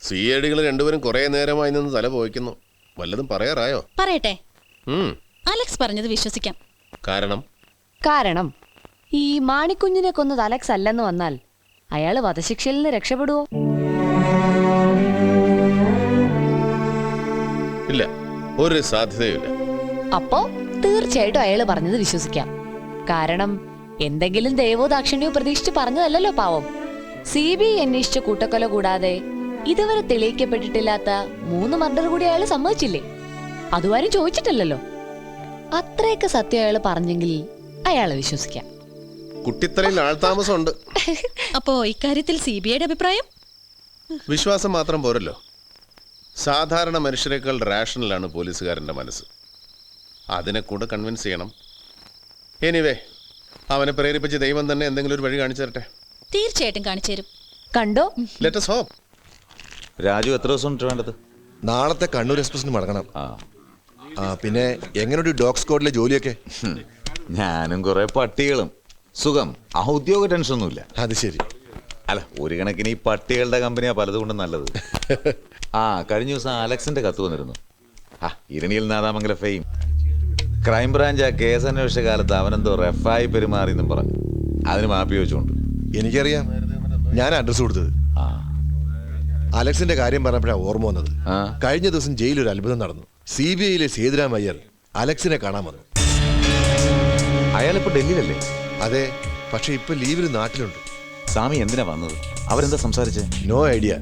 സിഐഡികൾ രണ്ടുപേരും കുറെ നേരമായി നിന്ന് തല പോയിക്കുന്നു. വല്ലതും പറയാറായോ? പറയട്ടെ. അലക്സ് പറഞ്ഞത് വിശ്വസിക്കാം. കാരണം ഈ മാണിക്കുഞ്ഞിനെ കൊന്നത് അലക്സ് അല്ലെന്ന് വന്നാൽ അയാള് വധശിക്ഷയിൽ നിന്ന് രക്ഷപ്പെടുവോ? ഇല്ല, ഒരു സാധ്യതയുമില്ല. അപ്പോ തീർച്ചയായിട്ടും അയാള് പറഞ്ഞത് വിശ്വസിക്കാം. കാരണം എന്തെങ്കിലും ദൈവോ ദാക്ഷിണ്യോ പ്രതീക്ഷിച്ച് പറഞ്ഞതല്ലോ പാവം. CBI അന്വേഷിച്ച കൂട്ടക്കൊല കൂടാതെ ഇതുവരെ തെളിയിക്കപ്പെട്ടിട്ടില്ലാത്ത 3 മർഡർ കൂടി അയാൾ സമ്മതിച്ചില്ലേ? അതുവരും ചോദിച്ചിട്ടില്ലല്ലോ. അത്രയൊക്കെ സത്യം അയാൾ പറഞ്ഞെങ്കിൽ അയാളെ വിശ്വസിക്കാം. കുട്ടിത്തലയിൽ ആൾതാമസമുണ്ട്. അപ്പോ ഇക്കാര്യത്തിൽ CBIയുടെ അഭിപ്രായം? വിശ്വാസം മാത്രം പോരല്ലോ. സാധാരണ മനുഷ്യരെക്കാൾ റാഷണലാണ് പോലീസുകാരൻ്റെ മനസ്സ്. അതിനെ കൂടെ കൺവിൻസ് ചെയ്യണം. എനിവേ, അവനെ പ്രേരിപ്പിച്ച് ദൈവം തന്നെ എന്തെങ്കിലും ഒരു വഴി കാണിച്ചു തരട്ടെ. തീർച്ചയായിട്ടും കാണിച്ചു തരും. കണ്ടോ? Let us hope. രാജു എത്ര ദിവസം വേണ്ടത്? നാളത്തെ കണ്ണൂർ എക്സ്പ്രസിന് മടങ്ങണം. പിന്നെ എങ്ങനെയുണ്ട് ഡോഗ് സ്ക്വാഡിലെ ജോലിയൊക്കെ? ഞാനും കുറെ പട്ടികളും. സുഖം, ഔദ്യോഗിക ടെൻഷനൊന്നുമില്ല. അത് ശരി. അല്ല, ഒരു കണക്കിന് ഈ പട്ടികളുടെ കമ്പനിയാ പലതുകൊണ്ടും നല്ലത്. കഴിഞ്ഞ ദിവസം അലക്സിന്റെ കത്ത് വന്നിരുന്നു. ഇരണിയിൽ നാദാമംഗല ഫെയിം. ക്രൈംബ്രാഞ്ച് ആ കേസ് അന്വേഷിച്ച കാലത്ത് അവനെന്തോ റഫായി പെരുമാറിയെന്നും പറഞ്ഞു. അതിന് മാപ്പി വെച്ചുകൊണ്ട്. എനിക്കറിയാം, ഞാൻ അഡ്രസ് കൊടുത്തത്. അലക്സിന്റെ കാര്യം പറഞ്ഞപ്പോഴാണ് ഓർമ്മ വന്നത്. കഴിഞ്ഞ ദിവസം ജയിലിൽ ഒരു അത്ഭുതം നടന്നു. CBIയിലെ സേതുരാം അയ്യർ അലക്സിനെ കാണാൻ വന്നു. അയാളിപ്പോ ഡൽഹിയിലല്ലേ? അതെ, പക്ഷെ ഇപ്പൊ ലീവിൽ നാട്ടിലുണ്ട്. സ്വാമി എന്തിനാ വന്നത്? അവരെന്താ സംസാരിച്ചേ? No idea.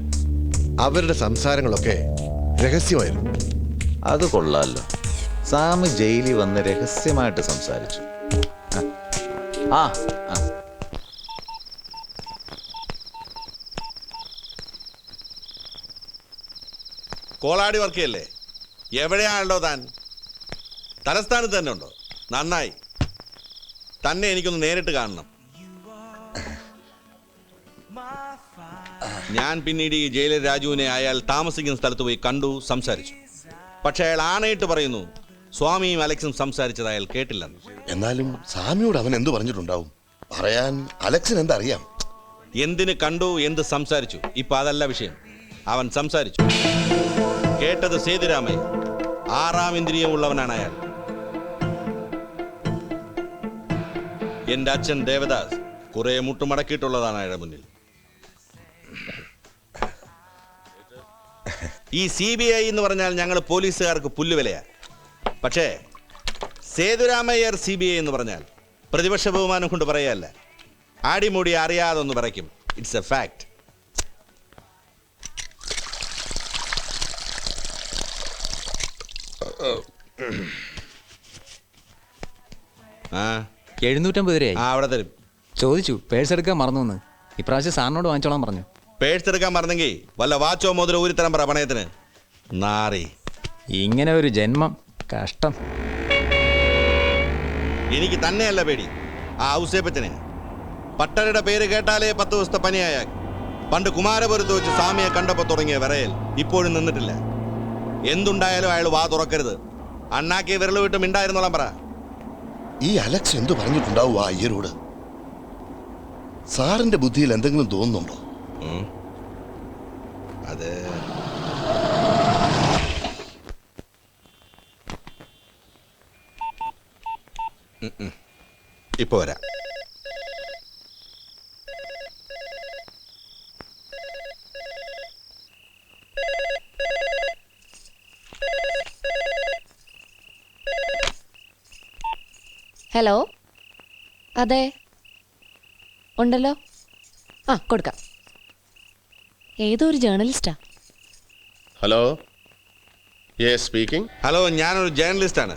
അവരുടെ സംസാരങ്ങളൊക്കെ രഹസ്യമായിരുന്നു. അത് കൊള്ളാമല്ലോ. സ്വാമി ജയിലിൽ വന്ന് രഹസ്യമായിട്ട് സംസാരിച്ചു. കോളാടി വർക്ക് ചെയ്യല്ലേ? എവിടെയാണല്ലോ താൻ? തലസ്ഥാനത്ത് തന്നെ ഉണ്ടോ? നന്നായി. തന്നെ എനിക്കൊന്ന് നേരിട്ട് കാണണം. ഞാൻ പിന്നീട് ഈ ജയിലർ രാജുവിനെ അയാൾ താമസിക്കുന്ന സ്ഥലത്ത് പോയി കണ്ടു, സംസാരിച്ചു. പക്ഷെ അയാൾ ആണയിട്ട് പറയുന്നു സ്വാമിയും അലക്സും സംസാരിച്ചത് അയാൾ കേട്ടില്ലെന്ന്. എന്നാലും സ്വാമിയോട് അവൻ എന്തു പറഞ്ഞിട്ടുണ്ടാവും? പറയാൻ അലക്സിന് എന്തറിയാം? എന്തിന് കണ്ടു, എന്ത് സംസാരിച്ചു, ഇപ്പൊ അതല്ല വിഷയം. അവൻ സംസാരിച്ചു. കേട്ടത് സേതുരാമയ്യ. 6ാം ഇന്ദ്രിയമുള്ളവനാണ് അയാൾ. എന്റെ അച്ഛൻ ദേവദാസ് കുറെ മുട്ടുമടക്കിയിട്ടുള്ളതാണ് അയാളുടെ മുന്നിൽ. ഈ CBI എന്ന് പറഞ്ഞാൽ ഞങ്ങൾ പോലീസുകാർക്ക് പുല്ലുവിലയാ. പക്ഷേ സേതുരാമയ്യർ CBI എന്ന് പറഞ്ഞാൽ പ്രതിപക്ഷ ബഹുമാനം കൊണ്ട് പറയല്ല, ആടിമൂടി അറിയാതൊന്ന് പറയ്ക്കും. It's a fact. ആ 750 രൂപയായി. അവിടെ തരും. ചോദിച്ചു, പേഴ്സ് എടുക്കാൻ മറന്നു. ഇപ്രാവശ്യം സാറിനോട് വാങ്ങിച്ചോളാൻ പറഞ്ഞു. പേഴ്സ് എടുക്കാൻ പറഞ്ഞെങ്കിൽ വല്ല വാച്ചോ മോതിരോ ഊരിത്തരം പറ പണയത്തിന്. നാറി. ഇങ്ങനെ ഒരു ജന്മം, കഷ്ടം. എനിക്ക് തന്നെയല്ല പേടി, ആ ഔസേപ്പച്ചനെ. പട്ടരുടെ പേര് കേട്ടാലേ 10 ദിവസത്തെ പനിയായ. പണ്ട് കുമാരപുരത്ത് വെച്ച് സ്വാമിയെ കണ്ടപ്പോൾ തുടങ്ങിയ വിറയൽ ഇപ്പോഴും നിന്നിട്ടില്ല. എന്തുണ്ടായാലും അയാൾ വാ തുറക്കരുത്. അണ്ണാക്കി വിരൽ വിട്ട് മിണ്ടായിരുന്നോളാം പറ. ഈ അലക്സ് എന്തു പറഞ്ഞിട്ടുണ്ടാവും ആ അയ്യരോട്? സാറിന്റെ ബുദ്ധിയിൽ എന്തെങ്കിലും തോന്നുന്നുണ്ടോ? അത് ഇപ്പൊ വരാം. ഹലോ, അതെ, ഉണ്ടല്ലോ. കൊടുക്കാം. ഏതോ ഒരു ജേർണലിസ്റ്റാ. Hello, yes speaking. ഹലോ, ഞാനൊരു ജേർണലിസ്റ്റാണ്.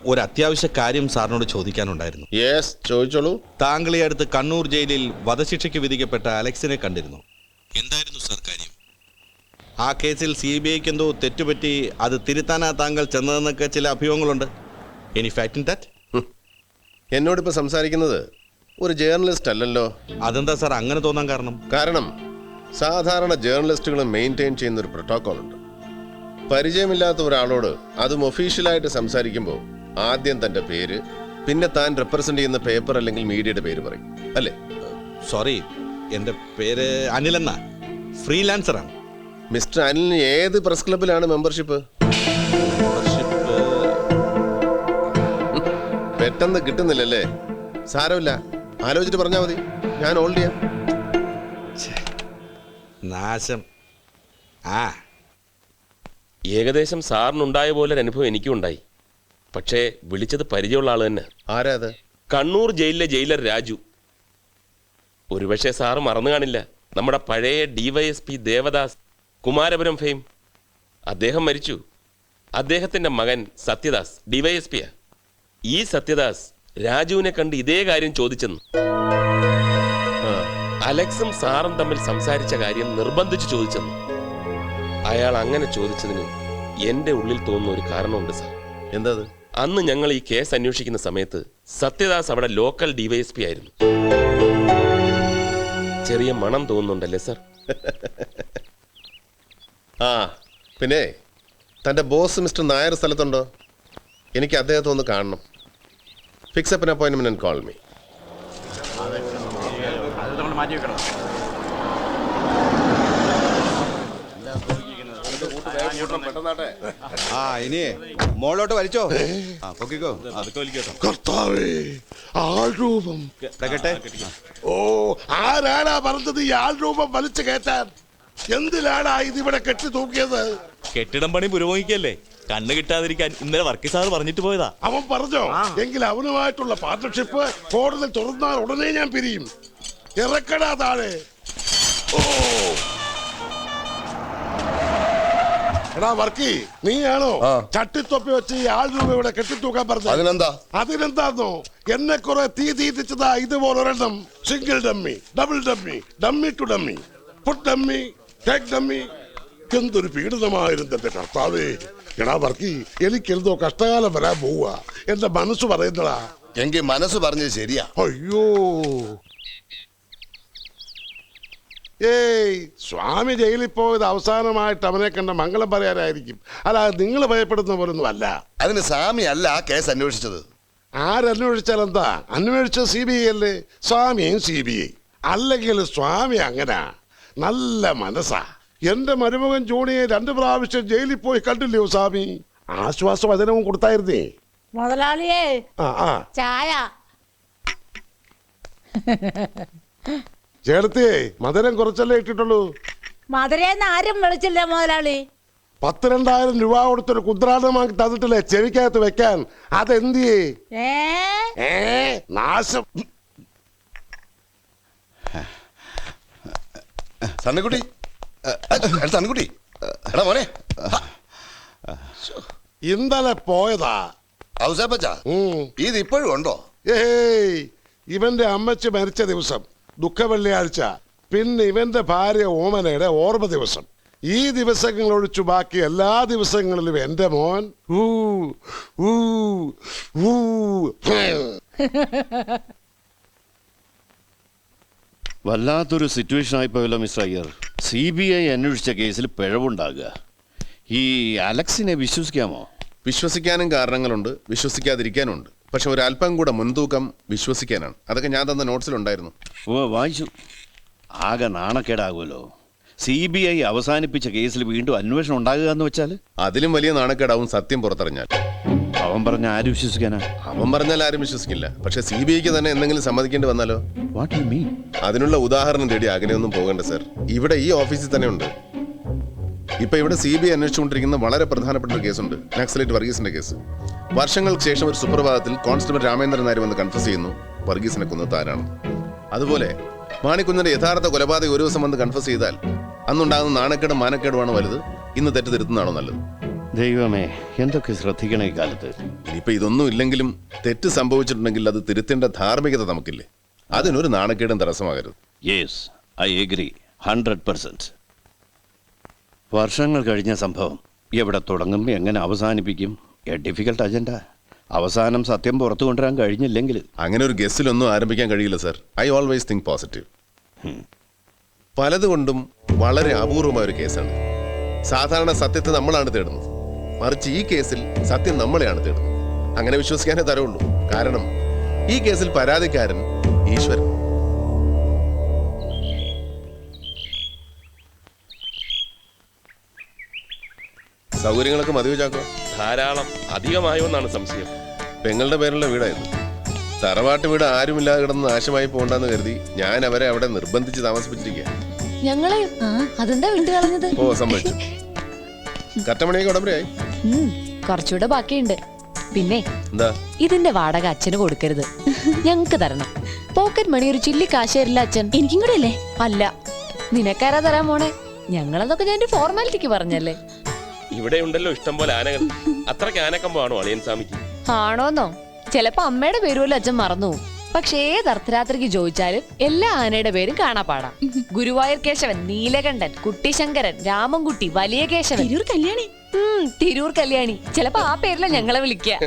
ഒരു അത്യാവശ്യ കാര്യം സാറിനോട് ചോദിക്കാനുണ്ടായിരുന്നു. യെസ്, ചോദിച്ചോളൂ. താങ്കൾ ഈ അടുത്ത് കണ്ണൂർ ജയിലിൽ വധശിക്ഷയ്ക്ക് വിധിക്കപ്പെട്ട അലക്സിനെ കണ്ടിരുന്നു. എന്തായിരുന്നു സാർ കാര്യം? ആ കേസിൽ CBIക്ക് എന്തോ തെറ്റുപറ്റി, അത് തിരുത്താനാ താങ്കൾ ചെന്നതെന്നൊക്കെ ചില അഭിയോഗങ്ങളുണ്ട്. Any fact in that? എന്നോടിപ്പോൾ സംസാരിക്കുന്നത് ഒരു ജേർണലിസ്റ്റ് അല്ലല്ലോ. അതെന്താ സാർ അങ്ങനെ തോന്നാൻ കാരണം? കാരണം സാധാരണ ജേർണലിസ്റ്റുകൾ മെയിൻറ്റെയിൻ ചെയ്യുന്ന ഒരു പ്രോട്ടോകോൾ ഉണ്ട്. പരിചയമില്ലാത്ത ഒരാളോട് അതും ഒഫീഷ്യലായിട്ട് സംസാരിക്കുമ്പോൾ ആദ്യം തൻ്റെ പേര്, പിന്നെ താൻ റെപ്രസെന്റ് ചെയ്യുന്ന പേപ്പർ അല്ലെങ്കിൽ മീഡിയയുടെ പേര് പറയും, അല്ലേ? സോറി, എൻ്റെ പേര് അനിലെന്ന, ഫ്രീലാൻസറാണ്. മിസ്റ്റർ അനിലിന് ഏത് പ്രസ് ക്ലബിലാണ് മെമ്പർഷിപ്പ്? പെട്ടെന്ന് കിട്ടുന്നില്ലല്ലേ? സാരമില്ല, ആലോചിച്ചിട്ട് പറഞ്ഞാൽ മതി, ഞാൻ ഹോൾഡ് ചെയ്യാം. നാശം. ആ ഏകദേശം സാറിനുണ്ടായ പോലെ ഒരു അനുഭവം എനിക്കും ഉണ്ടായി. പക്ഷേ വിളിച്ചത് പരിചയമുള്ള ആൾ തന്നെ. ആരാ അത്? കണ്ണൂർ ജയിലിലെ ജയിലർ രാജു. ഒരുപക്ഷെ സാറ് മറന്നു കാണില്ല, നമ്മുടെ പഴയ DYSP ദേവദാസ്, കുമാരപുരം ഫെയിം. അദ്ദേഹം മരിച്ചു. അദ്ദേഹത്തിൻ്റെ മകൻ സത്യദാസ് DYSPയാ. ഈ സത്യദാസ് രാജുവിനെ കണ്ട് ഇതേ കാര്യം ചോദിച്ചെന്ന്. അലക്സും സാറും തമ്മിൽ സംസാരിച്ച കാര്യം നിർബന്ധിച്ച് ചോദിച്ചെന്ന്. അയാൾ അങ്ങനെ ചോദിച്ചതിന് എൻ്റെ ഉള്ളിൽ തോന്നുന്ന ഒരു കാരണമുണ്ട് സാർ. എന്താ? അന്ന് ഞങ്ങൾ ഈ കേസ് അന്വേഷിക്കുന്ന സമയത്ത് സത്യദാസ് അവിടെ ലോക്കൽ DYSP ആയിരുന്നു. ചെറിയ മണം തോന്നുന്നുണ്ടല്ലേ സാർ? ആ പിന്നെ തൻ്റെ ബോസ് മിസ്റ്റർ നായർ സ്ഥലത്തുണ്ടോ? എനിക്ക് അദ്ദേഹത്തെ ഒന്ന് കാണണം. Fix up an appointment and call me. ആ ഇനി മോളോട്ട് വലിച്ചോ. ആ പൊക്കിക്കോ. അതൊക്കെ വലിക്കോ. കർത്താവേ, ആൾരൂപം. ഓ, ആരാടാ പറഞ്ഞത് ഈ ആൾരൂപം വലിച്ചു കയറ്റാൻ? എന്തിനാടാ ഇതിവിടെ കെട്ടി തൂക്കിയത്? കെട്ടിടം പണി പുരോഗമിക്കല്ലേ, കണ്ണ് കിട്ടാതിരിക്കാൻ ഇന്നലെ വർക്കി സാർ പറഞ്ഞിട്ട് പോയതാ. അവൻ പറഞ്ഞോ? എങ്കിൽ അവനുമായിട്ടുള്ള പാർട്ണർഷിപ്പ് കോടതി തുറന്നാൽ ഉടനെ ഞാൻ പിരിയും. ഇറക്കടാ താഴെ. ഓ എടാ വർക്കി, നീയാണോ ചട്ടിത്തൊപ്പി വെച്ച് ഈ ആൾരൂപ ഇവിടെ കെട്ടിത്തൂക്കാൻ പറഞ്ഞത്? അതിനെന്താന്നോ, എന്നെ കുറെ തീ തീറ്റിച്ചതാ ഇതുപോലൊരെണ്ണം. Single dummy, double dummy, dummy to dummy, food dummy, cake dummy. എന്തൊരു പീഡനമായിരുന്നു എന്റെ കർത്താവേ. എടാ വർക്കി, എനിക്കെന്തോ കഷ്ടകാലം വരാൻ പോവുക. എന്റെ മനസ്സ് പറയുന്നടാ. എങ്കിൽ മനസ്സ് പറഞ്ഞത് ശരിയാ. അയ്യോ, ഏയ് സ്വാമി ജയിലിൽ പോയത് അവസാനമായിട്ട് അവനെ കണ്ട മംഗളം പറയാനായിരിക്കും. അല്ലാതെ നിങ്ങൾ ഭയപ്പെടുന്ന പോലൊന്നും അല്ല. അതിന് സ്വാമി അല്ല കേസ് അന്വേഷിച്ചത്. ആരന്വേഷിച്ചാൽ എന്താ? അന്വേഷിച്ചത് CBI അല്ലേ? സ്വാമിയും CBI. അല്ലെങ്കിൽ സ്വാമി അങ്ങനെ നല്ല മനസ്സാ. എന്റെ മരുമകൻ ജോണിയെ 2 പ്രാവശ്യം ജയിലിൽ പോയി കണ്ടില്ലയോ സ്വാമി? ആശ്വാസവചനവും കൊടുത്തായിരുന്നേ. മുതലാളിയേ, ആ ചായ. ചേട്ടത്തിയേ, മധുരം കുറച്ചല്ലേ ഇട്ടിട്ടുള്ളൂ. മധുരേന്ന് ആരും വിളിച്ചില്ല മുതലാളി. 10,000-2,000 രൂപ കൊടുത്തൊരു കുദ്രാടമാക്കി തന്നിട്ടില്ലേ ചെവിക്കകത്ത് വെക്കാൻ? അതെന്തിയേ? നാശം. സണ്ണക്കുട്ടി, സണ്ണക്കുട്ടി, എടാ മോനെ, ഇന്നലെ പോയതാ. ഇത് ഇപ്പോഴും ഉണ്ടോ? ഏയ്, ഇവന്റെ അമ്മച്ചി മരിച്ച ദിവസം ദുഃഖ വെള്ളിയാഴ്ച, പിന്നെ ഇവന്റെ ഭാര്യ ഓമനയുടെ ഓർമ്മ ദിവസം. ഈ ദിവസങ്ങൾ ഒഴിച്ചു ബാക്കി എല്ലാ ദിവസങ്ങളിലും എന്റെ മോൻ വല്ലാത്തൊരു സിറ്റുവേഷൻ ആയിപ്പോയല്ലോ മിസ്റ്റർ അയ്യർ. CBI അന്വേഷിച്ച കേസിൽ പിഴവുണ്ടാകുക. ഈ അലക്സിനെ വിശ്വസിക്കാമോ? വിശ്വസിക്കാനും കാരണങ്ങളുണ്ട്, വിശ്വസിക്കാതിരിക്കാനുണ്ട്. പക്ഷെ ഒരല്പം കൂടെ മുൻതൂക്കം വിശ്വസിക്കാനാണ്. അതൊക്കെ ഞാൻ തന്ന നോട്ട്സിലുണ്ടായിരുന്നു. വായിച്ചു. ആകെ നാണക്കേടാകുമല്ലോ. CBI അവസാനിപ്പിച്ച കേസിൽ വീണ്ടും അന്വേഷണം ഉണ്ടാകുക എന്ന് വെച്ചാൽ അതിലും വലിയ നാണക്കേടാവും സത്യം പുറത്തറിഞ്ഞാൽ. അവൻ പറഞ്ഞ ആര് വിശ്വസിക്കാനാ? അവൻ പറഞ്ഞാൽ ആരും വിശ്വസിക്കില്ല. പക്ഷെ CBIക്ക് തന്നെ എന്തെങ്കിലും സമ്മതിക്കേണ്ടി വന്നാലോ? What you mean? അതിനുള്ള ഉദാഹരണം തേടി അകലെയൊന്നും പോകണ്ട സർ. ഇവിടെ ഈ ഓഫീസിൽ തന്നെ ഉണ്ട്. ഇപ്പൊ ഇവിടെ CBI അന്വേഷിച്ചുകൊണ്ടിരിക്കുന്ന വളരെ പ്രധാനപ്പെട്ട ഒരു കേസുണ്ട്, നക്സലൈറ്റ് വർഗീസിന്റെ കേസ്. വർഷങ്ങൾക്ക് ശേഷം ഒരു സുപ്രഭാതത്തിൽ കോൺസ്റ്റബിൾ രാമേന്ദ്രൻ നായർ വന്ന് കൺഫ്യൂസ് ചെയ്യുന്നു വർഗീസിനെ കൊന്നത് ആരാണ്. അതുപോലെ മാണിക്കുഞ്ഞിന്റെ യഥാർത്ഥ കൊലപാതകം ഒരു ദിവസം വന്ന് കൺഫ്യൂസ് ചെയ്താൽ അന്നുണ്ടാകുന്ന നാണക്കേടും മാനക്കേടുമാണ് വലുത്, ഇന്ന് തെറ്റ് തിരുത്തുന്നതാണോ നല്ലത്? ദൈവമേ, എന്തൊക്കെ ശ്രദ്ധിക്കണം ഈ കാലത്ത്. ഇനിയിപ്പോ ഇതൊന്നും ഇല്ലെങ്കിലും തെറ്റ് സംഭവിച്ചിട്ടുണ്ടെങ്കിൽ അത് തിരുത്തേണ്ട ധാർമ്മികത നമുക്കില്ലേ? അതിനൊരു നാണക്കേടും തടസ്സമാകരുത്. Yes, I agree 100%. വർഷങ്ങൾ കഴിഞ്ഞ സംഭവം എവിടെ തുടങ്ങും, എങ്ങനെ അവസാനിപ്പിക്കും? A difficult agenda. അവസാനം സത്യം പുറത്തു കൊണ്ടുവരാൻ കഴിഞ്ഞില്ലെങ്കിൽ അങ്ങനെ ഒരു ഗസ്റ്റിലൊന്നും ആരംഭിക്കാൻ കഴിയില്ല sir. I always think positive. പലതുകൊണ്ടും വളരെ അപൂർവമായ ഒരു കേസാണ്. സാധാരണ സത്യത്തെ നമ്മളാണ് തേടുന്നത്, മറിച്ച് ഈ കേസിൽ സത്യം നമ്മളെയാണ് തേടുന്നത്. അങ്ങനെ വിശ്വസിക്കാനേ തരവുള്ളൂ. കാരണം ഈ കേസിൽ പരാതിക്കാരൻ ഈശ്വരൻ. സൗകര്യങ്ങളൊക്കെ മതി ചാക്കോ? ധാരാളം. അധികമായോ എന്നാണ് സംശയം. പെങ്ങളുടെ പേരുള്ള വീടായിരുന്നു. തറവാട്ട് വീട് ആരുമില്ലാതെ കിടന്ന് നാശമായി പോകണ്ടെന്ന് കരുതി ഞാൻ അവരെ അവിടെ നിർബന്ധിച്ച് താമസിപ്പിച്ചിരിക്കുക. ഞങ്ങളെ അതെന്താ വിട്ടു കളഞ്ഞത്? ഓ, സംഭവിച്ചു. കറ്റമണിയൊക്കെ ഉടമ്പടിയായി. കുറച്ചുകൂടെ ബാക്കിയുണ്ട്. പിന്നെ എന്താ? ഇതിന്റെ വാടക അച്ഛന് കൊടുക്കരുത്, ഞങ്ങക്ക് തരണം. പോക്കറ്റ് മണി ഒരു ചില്ലി കാശ് തരില്ല അച്ഛൻ. എനിക്കും കൂടെ അല്ലേ? അല്ല, നിനക്കാരാ തരാൻ പോണേ? ഞങ്ങളതൊക്കെ ഞാൻ ഫോർമാലിറ്റിക്ക് പറഞ്ഞല്ലേ. ഇവിടെ ഉണ്ടല്ലോ ഇഷ്ടം പോലെ ആനകൾ. അത്രയ്ക്ക് ആനക്കമ്പോ ആണോ അളിയൻ സ്വാമിക്ക്? ആണോന്നോ? ചിലപ്പോ അമ്മയുടെ പേരുമല്ലോ അച്ഛൻ മറന്നു. പക്ഷേ ഏത് അർദ്ധരാത്രിക്ക് ചോദിച്ചാലും എല്ലാ ആനയുടെ പേരും കാണാപ്പാടാം. ഗുരുവായൂർ കേശവൻ, നീലകണ്ഠൻ, കുട്ടിശങ്കരൻ, രാമൻകുട്ടി, വലിയ കേശവൻ, തിരൂർ കല്യാണി. തിരൂർ കല്യാണി. ചിലപ്പോ ആ പേരില ഞങ്ങളെ വിളിക്കുക.